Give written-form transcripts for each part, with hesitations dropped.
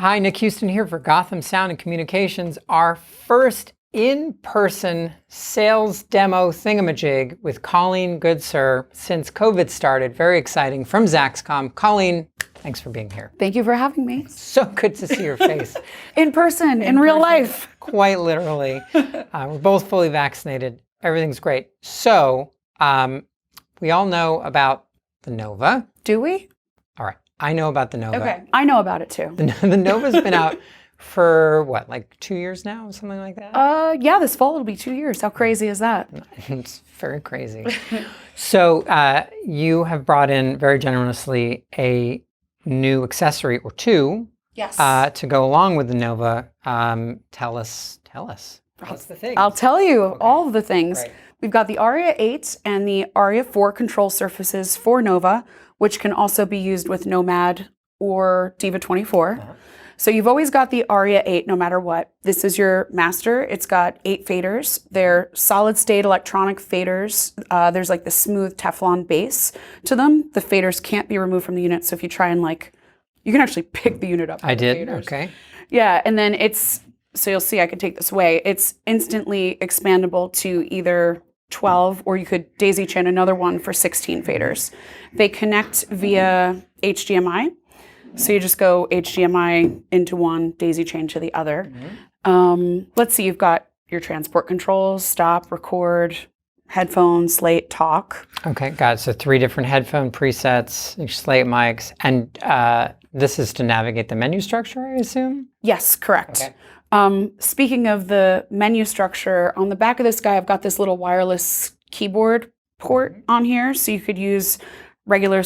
Hi, Nick Huston here for Gotham Sound and Communications, our first in-person sales demo thingamajig with Colleen Goodsir since COVID started. Very exciting. From Zaxcom. Colleen, thanks for being here. Thank you for having me. So good to see your face. In person, in real life. Quite literally. We're both fully vaccinated. Everything's great. So, we all know about the Nova. Do we? All right. I know about the Nova. Okay. I know about it too. The Nova's been out for what, like 2 years now? Something like that? Yeah, this fall it'll be 2 years. How crazy is that? It's very crazy. So you have brought in very generously a new accessory or two. Yes. To go along with the Nova. Tell us. What's the thing? I'll tell you all of the things. Right. We've got the Aria 8 and the Aria 4 control surfaces for Nova, which can also be used with Nomad or Deva 24. Uh-huh. So you've always got the Aria 8 no matter what. This is your master. It's got 8 faders. They're solid state electronic faders. There's like the smooth Teflon base to them. The faders can't be removed from the unit. So if you try and you can actually pick the unit up. I did, faders. Okay. Yeah, and then so you'll see I could take this away. It's instantly expandable to either 12 or you could daisy chain another one for 16 faders. They connect via HDMI. So you just go HDMI into one, daisy chain to the other. Mm-hmm. Let's see, you've got your transport controls, stop, record, headphones, slate, talk. Okay, got it. So 3 different headphone presets, your slate mics, and this is to navigate the menu structure, I assume? Yes, correct. Okay. Speaking of the menu structure, on the back of this guy, I've got this little wireless keyboard port on here. So you could use a regular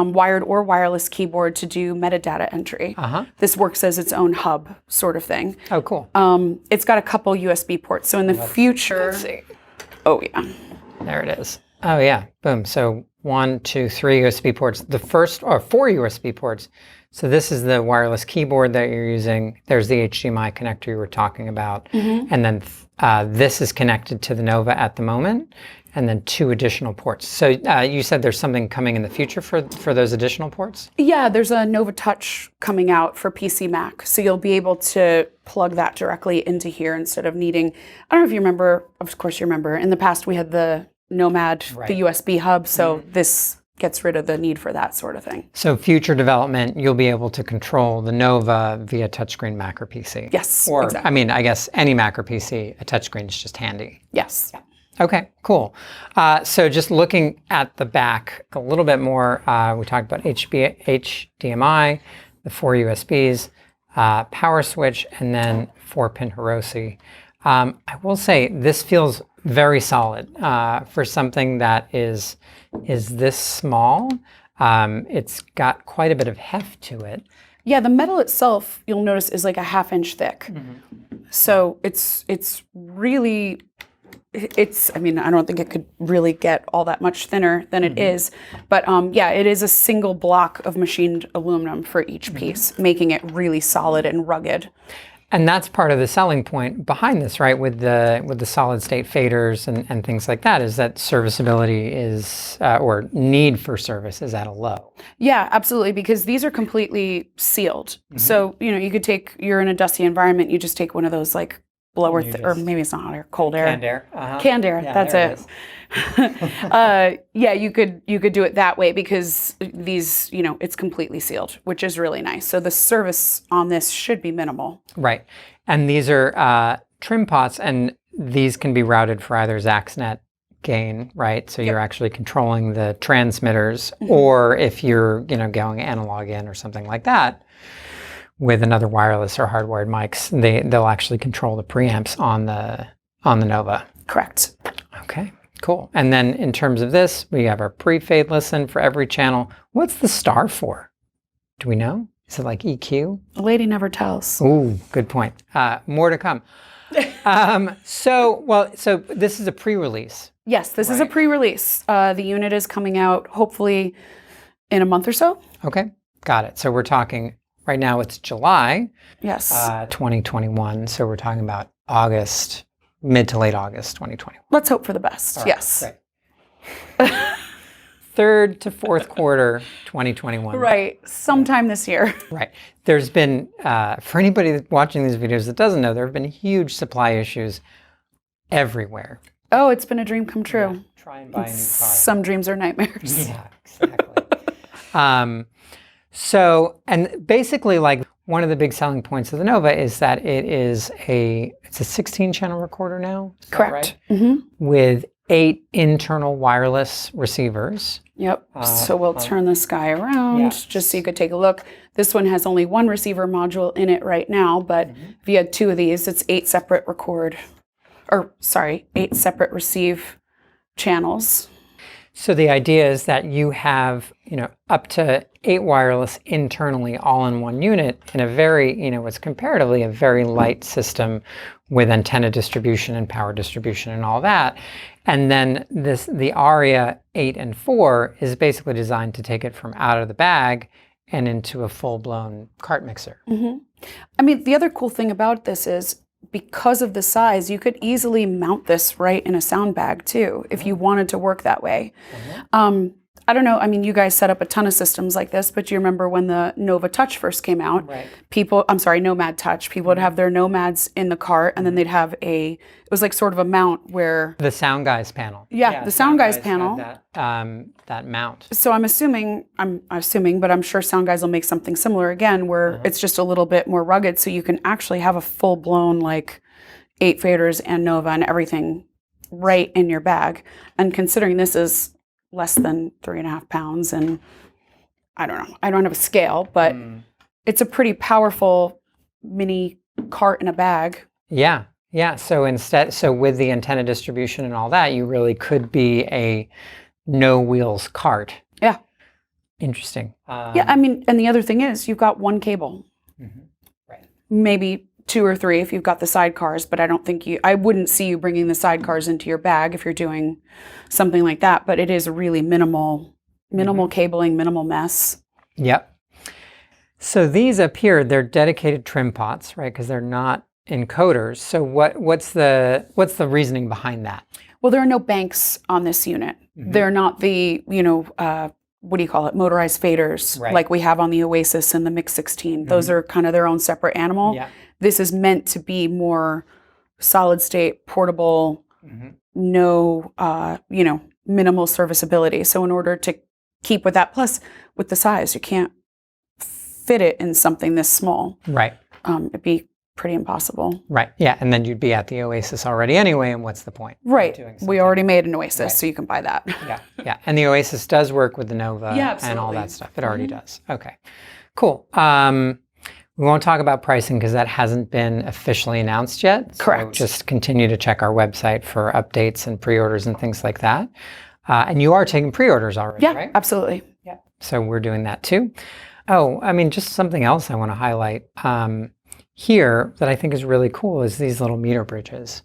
wired or wireless keyboard to do metadata entry. Uh-huh. This works as its own hub sort of thing. Oh, cool. It's got a couple USB ports. So in the future... Let's see. Oh, yeah. There it is. Oh, yeah. Boom. So 1, 2, 3 USB ports. The first, or 4 USB ports. So this is the wireless keyboard that you're using. There's the HDMI connector you were talking about. Mm-hmm. And then this is connected to the Nova at the moment. And then 2 additional ports. So you said there's something coming in the future for those additional ports? Yeah, there's a Nova Touch coming out for PC Mac. So you'll be able to plug that directly into here instead of needing, I don't know if you remember, of course you remember, in the past we had the Nomad, right. The USB hub. So this gets rid of the need for that sort of thing. So future development, you'll be able to control the Nova via touchscreen Mac or PC. Yes, or, exactly. I mean, I guess any Mac or PC, a touchscreen is just handy. Yes. Yeah. Okay, cool. So just looking at the back a little bit more, we talked about HDMI, the 4 USBs, power switch, and then 4-pin Hiroshi. I will say this feels very solid for something that is this small. It's got quite a bit of heft to it. Yeah, the metal itself, you'll notice, is like a 1/2 inch thick. Mm-hmm. So it's really... I mean, I don't think it could really get all that much thinner than it is. But yeah, it is a single block of machined aluminum for each piece, making it really solid and rugged. And that's part of the selling point behind this, right? With the solid state faders and things like that, is that serviceability is, or need for service is at a low. Yeah, absolutely, because these are completely sealed. Mm-hmm. So, you're in a dusty environment, you just take one of those blower, or maybe it's not hot air, cold air. Canned air. Uh-huh. Canned air, yeah, that's it. Yeah, you could do it that way because these, it's completely sealed, which is really nice. So the service on this should be minimal. Right. And these are trim pots, and these can be routed for either Zaxnet gain, right? So you're actually controlling the transmitters, or if you're, going analog in or something like that, with another wireless or hardwired mics, they'll actually control the preamps on the Nova. Correct. Okay, cool. And then in terms of this, we have our pre-fade listen for every channel. What's the star for? Do we know? Is it like EQ? A lady never tells. Ooh, good point. More to come. So this is a pre-release. Yes, this is a pre-release. The unit is coming out hopefully in a month or so. Okay, got it. So we're talking. Right now it's July 2021, so we're talking about August, mid to late August 2020. Let's hope for the best, yes. Great. third to fourth quarter 2021. Right. Sometime this year. Right. There's been, for anybody that's watching these videos that doesn't know, there have been huge supply issues everywhere. Oh, it's been a dream come true. Yeah, try and buy a new car. Some dreams are nightmares. Yeah, exactly. So, and basically, like, one of the big selling points of the Nova is that it's a 16-channel recorder now. Is that Correct. right? Mm-hmm. With 8 internal wireless receivers. Yep. So we'll turn this guy around just so you could take a look. This one has only 1 receiver module in it right now, but if you had 2 of these, it's 8 separate 8 separate receive channels. So the idea is that you have, up to 8 wireless internally all in one unit in a very, what's comparatively a very light system with antenna distribution and power distribution and all that. And then the Aria 8 and 4 is basically designed to take it from out of the bag and into a full-blown cart mixer. Mm-hmm. I mean, the other cool thing about this is because of the size, you could easily mount this right in a sound bag too, if you wanted to work that way. Mm-hmm. I don't know, I mean, you guys set up a ton of systems like this, but do you remember when the Nova Touch first came out? Right. Nomad Touch. People would have their Nomads in the cart, and then they'd have it was like sort of a mount where... The Sound Guys panel. Yeah, the Sound Guys panel. That mount. So I'm assuming, but I'm sure Sound Guys will make something similar again, where it's just a little bit more rugged, so you can actually have a full-blown, like, 8 faders and Nova and everything right in your bag. And considering this is less than 3.5 pounds, and I don't know, I don't have a scale, but it's a pretty powerful mini cart in a bag. Yeah. So with the antenna distribution and all that, you really could be a no wheels cart. Yeah. Interesting. Yeah, I mean, and the other thing is you've got 1 cable. Mm-hmm. Right. Maybe 2 or 3 if you've got the sidecars, but I wouldn't see you bringing the sidecars into your bag if you're doing something like that, but it is really minimal cabling, minimal mess. Yep. So these up here, they're dedicated trim pots, right? Because they're not encoders. So what's the reasoning behind that? Well, there are no banks on this unit. Mm-hmm. They're not the, what do you call it? Motorized faders like we have on the Oasis and the Mix 16. Mm-hmm. Those are kind of their own separate animal. Yeah. This is meant to be more solid state, portable, no, minimal serviceability. So in order to keep with that, plus with the size, you can't fit it in something this small. Right. It'd be pretty impossible. Right. Yeah. And then you'd be at the Oasis already anyway. And what's the point? Right. We already made an Oasis, so you can buy that. Yeah. Yeah. And the Oasis does work with the Nova and all that stuff. It already does. Okay. Cool. We won't talk about pricing because that hasn't been officially announced yet. Correct. So just continue to check our website for updates and pre-orders and things like that. And you are taking pre-orders already, right? Yeah, absolutely. Yeah. So we're doing that too. Oh, I mean, just something else I want to highlight here that I think is really cool is these little meter bridges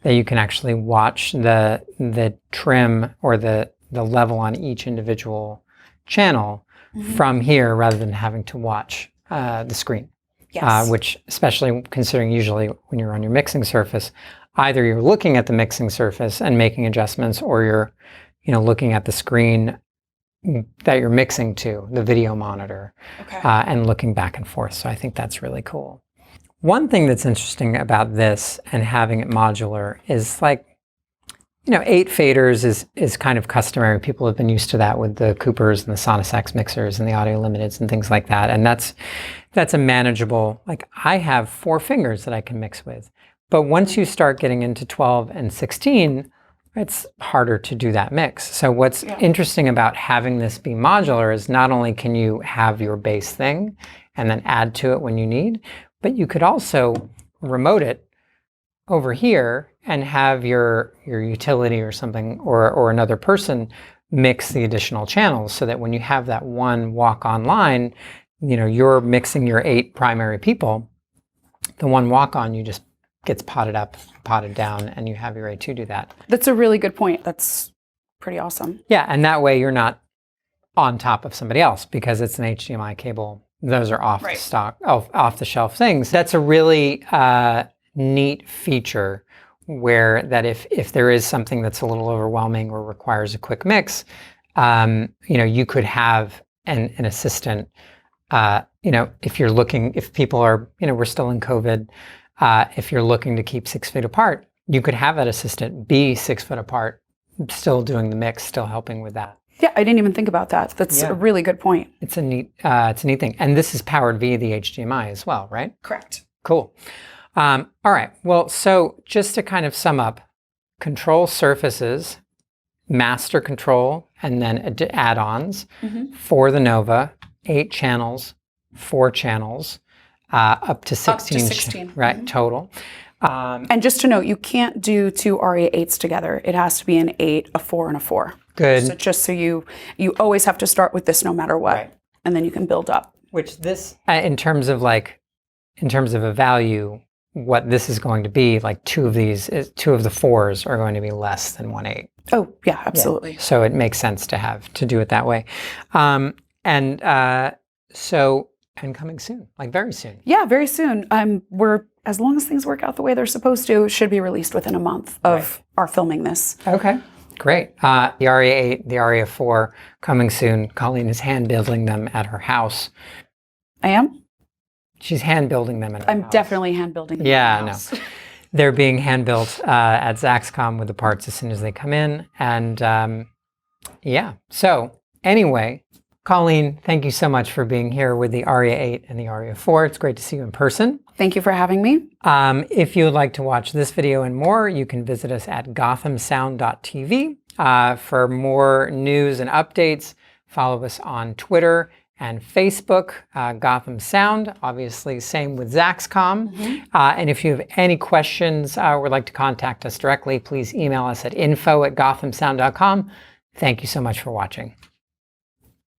that you can actually watch the trim or the level on each individual channel from here rather than having to watch the screen. Yes. Which, especially considering usually when you're on your mixing surface, either you're looking at the mixing surface and making adjustments, or you're, looking at the screen that you're mixing to, the video monitor, and looking back and forth. So I think that's really cool. One thing that's interesting about this and having it modular is 8 faders is kind of customary. People have been used to that with the Coopers and the Sonosax mixers and the Audio Limiteds and things like that. And that's a manageable, I have 4 fingers that I can mix with. But once you start getting into 12 and 16, it's harder to do that mix. So what's interesting about having this be modular is not only can you have your base thing and then add to it when you need, but you could also remote it over here and have your utility or something or another person mix the additional channels, so that when you have that one walk online, you're mixing your 8 primary people. The one walk on, you just gets potted up, potted down, and you have your A2 do that. That's a really good point. That's pretty awesome. Yeah, and that way you're not on top of somebody else because it's an HDMI cable. Those are off the shelf things. That's a really neat feature where that if there is something that's a little overwhelming or requires a quick mix, you could have an assistant, if people are, we're still in COVID, if you're looking to keep 6 feet apart, you could have that assistant be 6 foot apart, still doing the mix, still helping with that. Yeah, I didn't even think about that. That's a really good point. It's a neat thing. And this is powered via the HDMI as well, right? Correct. Cool. All right. Well, so just to kind of sum up, control surfaces, master control, and then add-ons for the Nova, 8 channels, 4 channels, up to 16, Up to 16. Right, total. And just to note, you can't do 2 Aria 8s together. It has to be an 8, a 4, and a 4. Good. So just so you always have to start with this no matter what, Right. and then you can build up. Which this, in terms of a value, what this is going to be, like 2 of the 4s are going to be less than 1/8. Oh yeah, absolutely. Yeah. So it makes sense to do it that way. And coming soon, like very soon. Yeah, very soon. As long as things work out the way they're supposed to, it should be released within a month of our filming this. Okay, great. The Aria 8, the Aria 4 coming soon. Colleen is hand building them at her house. I am? She's hand building them at her house. I'm definitely hand building them. Yeah, no. They're being hand built at Zaxcom with the parts as soon as they come in. And so anyway, Colleen, thank you so much for being here with the Aria 8 and the Aria 4. It's great to see you in person. Thank you for having me. If you would like to watch this video and more, you can visit us at gothamsound.tv. For more news and updates, follow us on Twitter and Facebook, Gotham Sound. Obviously, same with Zaxcom. And if you have any questions or would like to contact us directly, please email us at info@gothamsound.com. Thank you so much for watching.